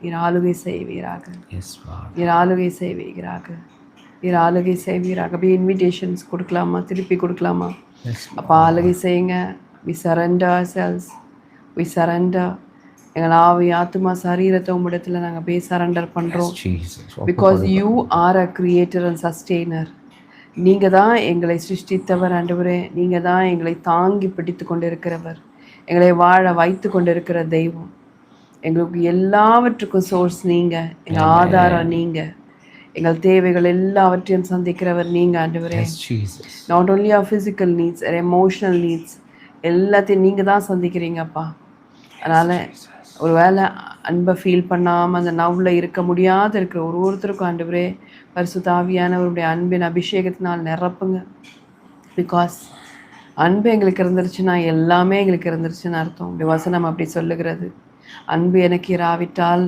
நீர் ஆளுகை செய்வீராக, Yes, Lord. நீர் ஆளுகை செய்வீராக, நீர் ஆளுகை செய்வீராக. அப்படியே இன்விடேஷன்ஸ் கொடுக்கலாமா, திருப்பி கொடுக்கலாமா? Yes, அப்போ Lord. ஆளுகை செய்யுங்க. We surrender ourselves, we surrender. எங்கள் ஆவி ஆத்மா சரீரத்தை உம்மிடத்தில் நாங்கள் அப்படியே சரண்டர் Yes, பண்ணுறோம். Jesus. Because you are a creator and sustainer. நீங்கள் தான் எங்களை சிருஷ்டித்தவர் ஆண்டவரே. நீங்கள் தான் எங்களை தாங்கி பிடித்து கொண்டு இருக்கிறவர், எங்களை வாழ வைத்து கொண்டு இருக்கிற தெய்வம். எங்களுக்கு எல்லாவற்றுக்கும் சோர்ஸ் நீங்கள், எங்கள் ஆதாரம் நீங்கள், எங்கள் தேவைகள் எல்லாவற்றையும் சந்திக்கிறவர் நீங்கள் ஆண்டவரே. Yes, Jesus. Not only hour physical needs, emotional needs எல்லாத்தையும் நீங்கள் தான் சந்திக்கிறீங்கப்பா. அதனால் ஒரு வேளை அன்பை ஃபீல் பண்ணாமல் அந்த நவ்வில் இருக்க முடியாத இருக்கிற ஒருத்தருக்கும் ஆண்டவரே பரிசுத்த ஆவியானவருடைய அன்பின் அபிஷேகத்தினால் நிரப்புங்க. பிகாஸ் அன்பு எங்களுக்கு இருந்துருச்சுன்னா எல்லாமே எங்களுக்கு இருந்துருச்சுன்னு அர்த்தம். இப்படி வசனம் அப்படி சொல்லுகிறது. அன்பு எனக்கு இராவிட்டால்